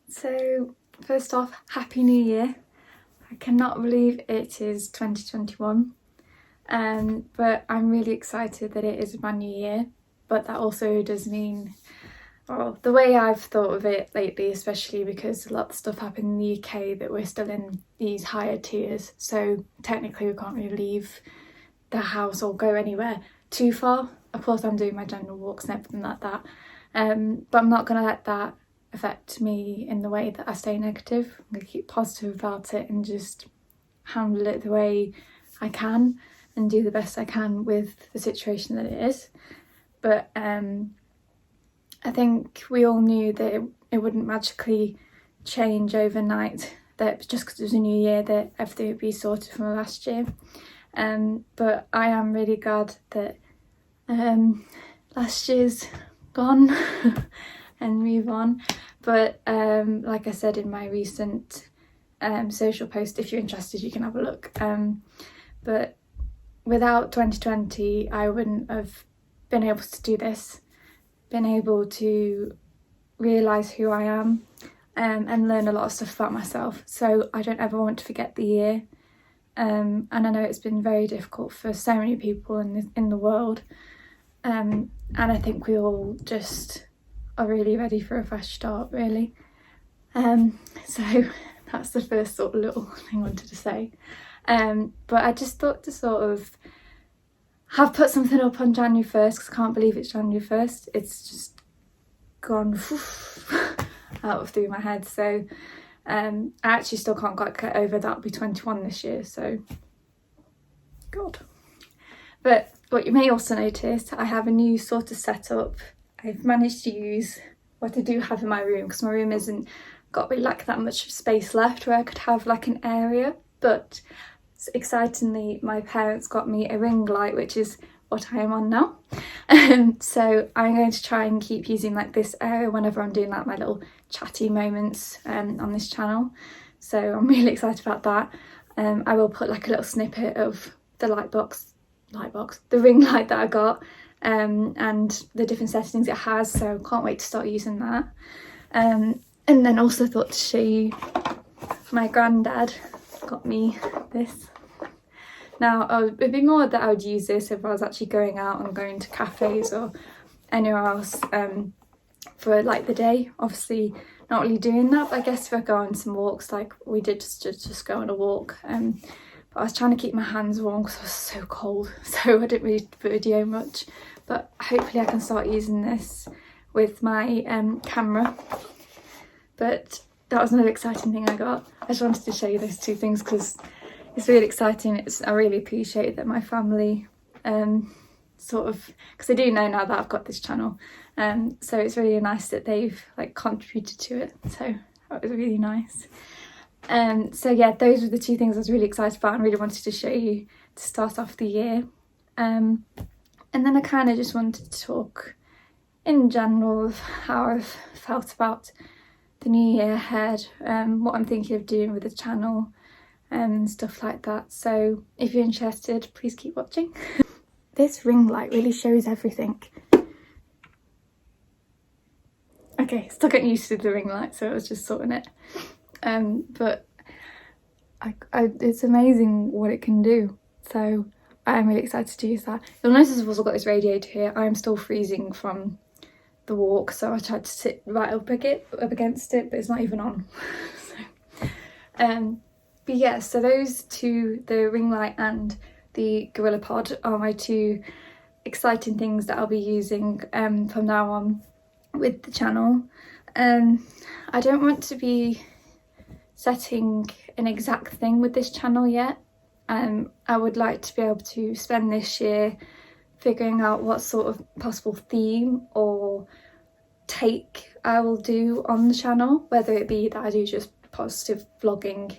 So first off, Happy New Year. I cannot believe it is 2021, but I'm really excited that it is a brand new year. But that also does mean, well, the way I've thought of it lately, especially because a lot of stuff happened in the UK, that we're still in these higher tiers, so technically we can't really leave the house or go anywhere too far. Of course I'm doing my general walks and everything like that, but I'm not going to let that affect me in the way that I stay negative. I'm going to keep positive about it and just handle it the way I can and do the best I can with the situation that it is. But I think we all knew that it wouldn't magically change overnight, that just because it was a new year that everything would be sorted from last year. But I am really glad that last year's gone and move on. But like I said in my recent social post, if you're interested you can have a look, but without 2020 I wouldn't have been able to do this, been able to realise who I am, and learn a lot of stuff about myself. So I don't ever want to forget the year, and I know it's been very difficult for so many people in the world, and I think we all just are really ready for a fresh start, really. So that's the first sort of little thing I wanted to say. But I just thought to sort of have put something up on January 1st, because I can't believe it's January 1st. It's just gone out of through my head. So I actually still can't quite get over that I'll be 21 this year, so God. But what you may also notice, I have a new sort of setup. I've managed to use what I do have in my room, because my room isn't got really like that much space left where I could have like an area. But excitingly, my parents got me a ring light, which is what I am on now. So I'm going to try and keep using like this area whenever I'm doing like my little chatty moments on this channel. So I'm really excited about that. I will put like a little snippet of the the ring light that I got, and the different settings it has, so can't wait to start using that. And then also thought to show you, my granddad got me this. Now it'd be more that I would use this if I was actually going out and going to cafes or anywhere else for like the day. Obviously not really doing that, but I guess if I go on some walks, like we did just go on a walk, but I was trying to keep my hands warm because I was so cold, so I didn't really video much. But hopefully I can start using this with my camera. But that was another exciting thing I got. I just wanted to show you those two things because it's really exciting. I really appreciate that my family sort of, because I do know now that I've got this channel, so it's really nice that they've like contributed to it, so that was really nice. So yeah, those were the two things I was really excited about and really wanted to show you to start off the year. And then I kind of just wanted to talk in general of how I've felt about the new year ahead, what I'm thinking of doing with the channel and stuff like that. So if you're interested, please keep watching. This ring light really shows everything. Okay, still getting used to the ring light, so I was just sorting it. But it's amazing what it can do. So I'm really excited to use that. You'll notice I've also got this radiator here. I am still freezing from the walk, so I tried to sit right up against it, but it's not even on. So, but yeah, so those two, the ring light and the Gorilla Pod, are my two exciting things that I'll be using from now on with the channel. I don't want to be setting an exact thing with this channel yet. I would like to be able to spend this year figuring out what sort of possible theme or take I will do on the channel, whether it be that I do just positive vlogging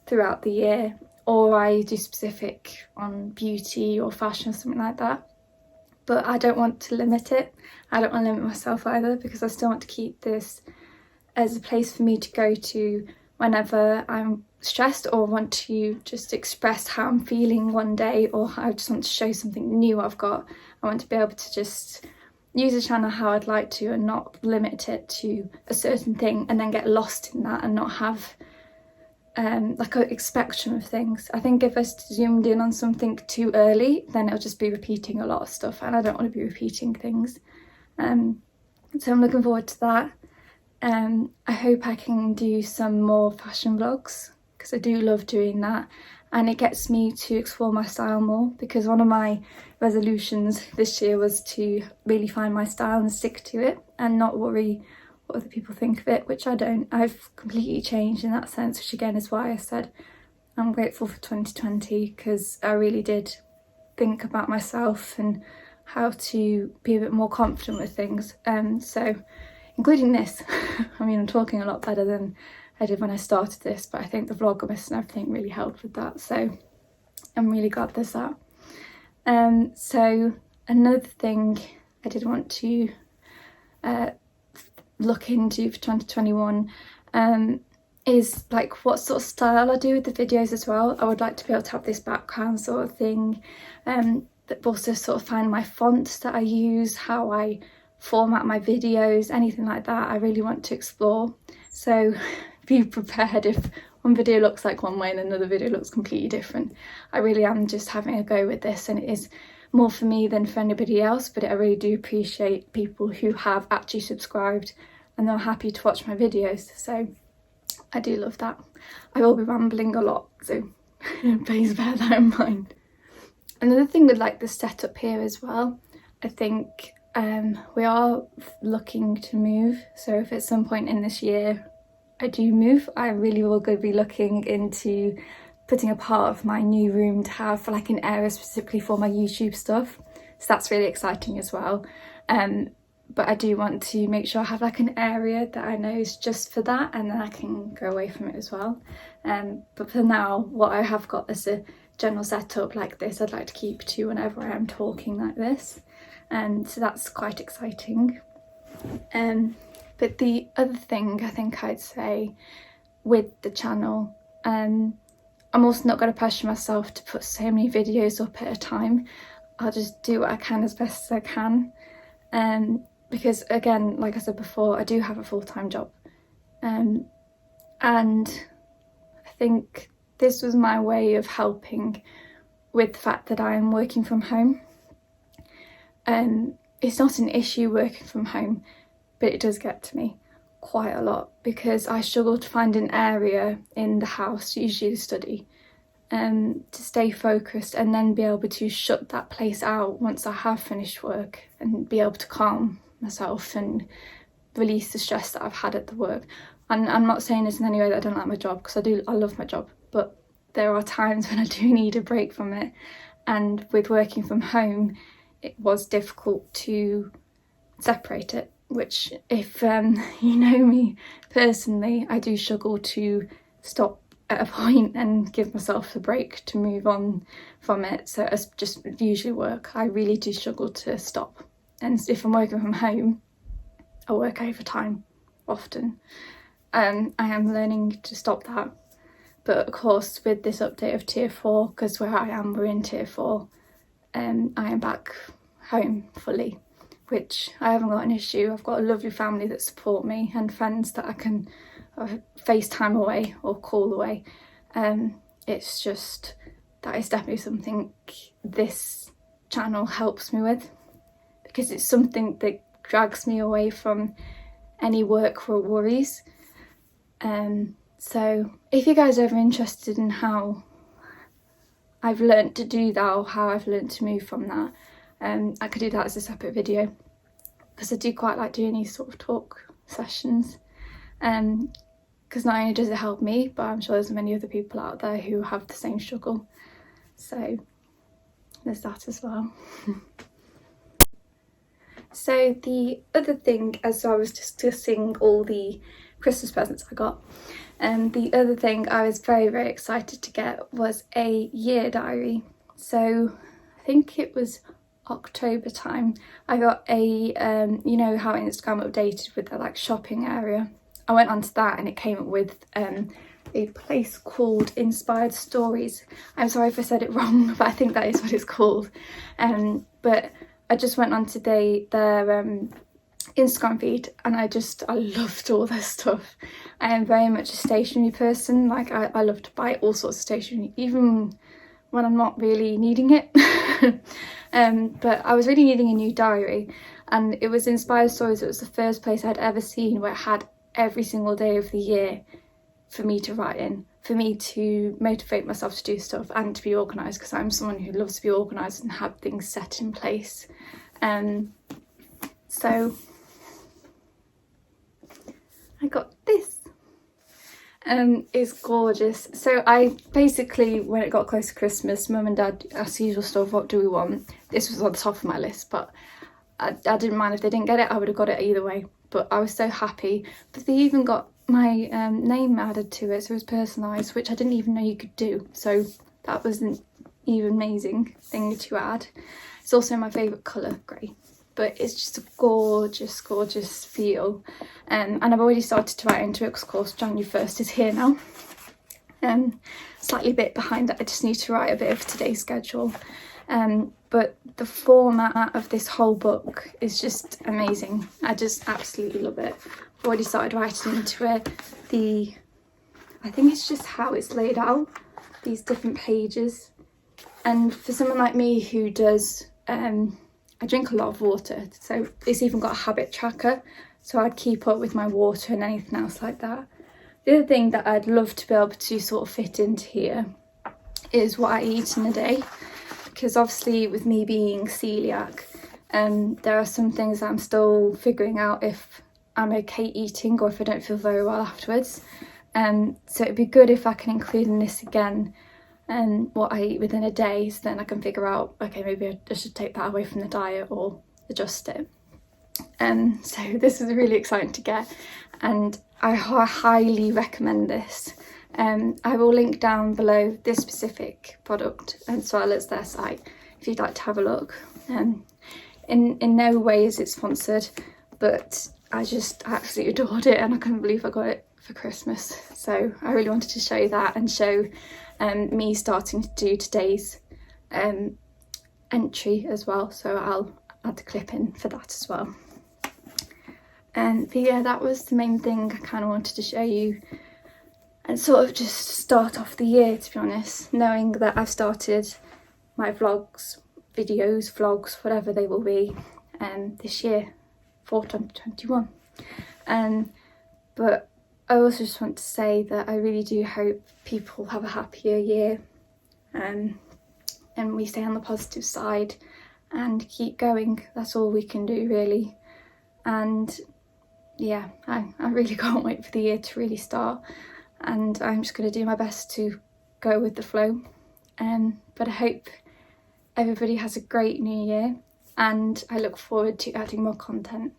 throughout the year, or I do specific on beauty or fashion or something like that. But I don't want to limit it. I don't want to limit myself either, because I still want to keep this as a place for me to go to whenever I'm stressed or want to just express how I'm feeling one day, or I just want to show something new I've got. I want to be able to just, use a channel how I'd like to and not limit it to a certain thing and then get lost in that and not have like a spectrum of things. I think if I zoomed in on something too early, then it'll just be repeating a lot of stuff, and I don't want to be repeating things. So I'm looking forward to that. I hope I can do some more fashion vlogs, because I do love doing that, and it gets me to explore my style more, because one of my resolutions this year was to really find my style and stick to it and not worry what other people think of it, which I don't. I've completely changed in that sense, which again is why I said I'm grateful for 2020, because I really did think about myself and how to be a bit more confident with things. So including this, I mean, I'm talking a lot better than I did when I started this, but I think the Vlogmas and everything really helped with that, so I'm really glad there's that. So another thing I did want to look into for 2021 is like what sort of style I do with the videos as well. I would like to be able to have this background sort of thing, but also sort of find my fonts that I use, how I format my videos, anything like that. I really want to explore, so be prepared if one video looks like one way and another video looks completely different. I really am just having a go with this, and it is more for me than for anybody else, but I really do appreciate people who have actually subscribed and they're happy to watch my videos, so I do love that. I will be rambling a lot, so please bear that in mind. Another thing with like the setup here as well, I think we are looking to move, so if at some point in this year I do move, I really will go be looking into putting a part of my new room to have for like an area specifically for my YouTube stuff, so that's really exciting as well. But I do want to make sure I have like an area that I know is just for that, and then I can go away from it as well. But for now, what I have got as a general setup like this, I'd like to keep to whenever I am talking like this, and so that's quite exciting. But the other thing I think I'd say with the channel, I'm also not going to pressure myself to put so many videos up at a time. I'll just do what I can as best as I can, because again, like I said before, I do have a full-time job, and I think this was my way of helping with the fact that I am working from home. It's not an issue working from home, but it does get to me quite a lot because I struggle to find an area in the house, usually the study, to stay focused and then be able to shut that place out once I have finished work and be able to calm myself and release the stress that I've had at the work. And I'm not saying this in any way that I don't like my job, because I love my job, but there are times when I do need a break from it, and with working from home it was difficult to separate it, which if you know me personally, I do struggle to stop at a point and give myself a break to move on from it. So as just usually work, I really do struggle to stop, and if I'm working from home I work overtime often. I am learning to stop that, but of course with this update of tier 4, because where I am we're in tier 4, I am back home fully, which I haven't got an issue. I've got a lovely family that support me and friends that I can FaceTime away or call away. It's just that is definitely something this channel helps me with, because it's something that drags me away from any work or worries. So if you guys are ever interested in how I've learnt to do that or how I've learnt to move from that, I could do that as a separate video, because I do quite like doing these sort of talk sessions, because not only does it help me, but I'm sure there's many other people out there who have the same struggle, so there's that as well. So the other thing, as I was discussing all the Christmas presents I got, the other thing I was very, very excited to get was a year diary. So I think it was October time, I got a, you know how Instagram updated with the like shopping area? I went onto that and it came up with a place called Inspired Stories. I'm sorry if I said it wrong, but I think that is what it's called. But I just went on today their Instagram feed, and I loved all their stuff. I am very much a stationery person. Like I love to buy all sorts of stationery, even when I'm not really needing it. But I was really needing a new diary, and it was Inspired Stories. It was the first place I'd ever seen where it had every single day of the year for me to write in, for me to motivate myself to do stuff and to be organised, because I'm someone who loves to be organised and have things set in place. So I got this. It's gorgeous. So I basically, when it got close to Christmas, Mum and Dad asked the usual stuff, what do we want? This was on the top of my list, but I didn't mind if they didn't get it. I would have got it either way, but I was so happy. But they even got my name added to it, so it was personalised, which I didn't even know you could do. So that was an even amazing thing to add. It's also my favourite colour, grey, but it's just a gorgeous, gorgeous feel. And I've already started to write into it because, of course, January 1st is here now. Slightly a bit behind it. I just need to write a bit of today's schedule. But the format of this whole book is just amazing. I just absolutely love it. I've already started writing into it. I think it's just how it's laid out, these different pages. And for someone like me who does, I drink a lot of water, so it's even got a habit tracker, so I'd keep up with my water and anything else like that. The other thing that I'd love to be able to sort of fit into here is what I eat in a day, because obviously with me being celiac, there are some things that I'm still figuring out if I'm okay eating or if I don't feel very well afterwards. So it'd be good if I can include in this again what I eat within a day, so then I can figure out, okay, maybe I should take that away from the diet or adjust it. So this is really exciting to get, and I highly recommend this. I will link down below this specific product as well as their site if you'd like to have a look. In no way is it sponsored, but I just absolutely adored it, and I couldn't believe I got it for Christmas. So I really wanted to show you that and show me starting to do today's entry as well, so I'll add the clip in for that as well. But yeah, that was the main thing I kind of wanted to show you, and sort of just start off the year, to be honest, knowing that I've started my vlogs, videos, vlogs, whatever they will be, this year for 2021. But I also just want to say that I really do hope people have a happier year, and we stay on the positive side and keep going. That's all we can do, really. And yeah, I really can't wait for the year to really start, and I'm just going to do my best to go with the flow. But I hope everybody has a great new year, and I look forward to adding more content.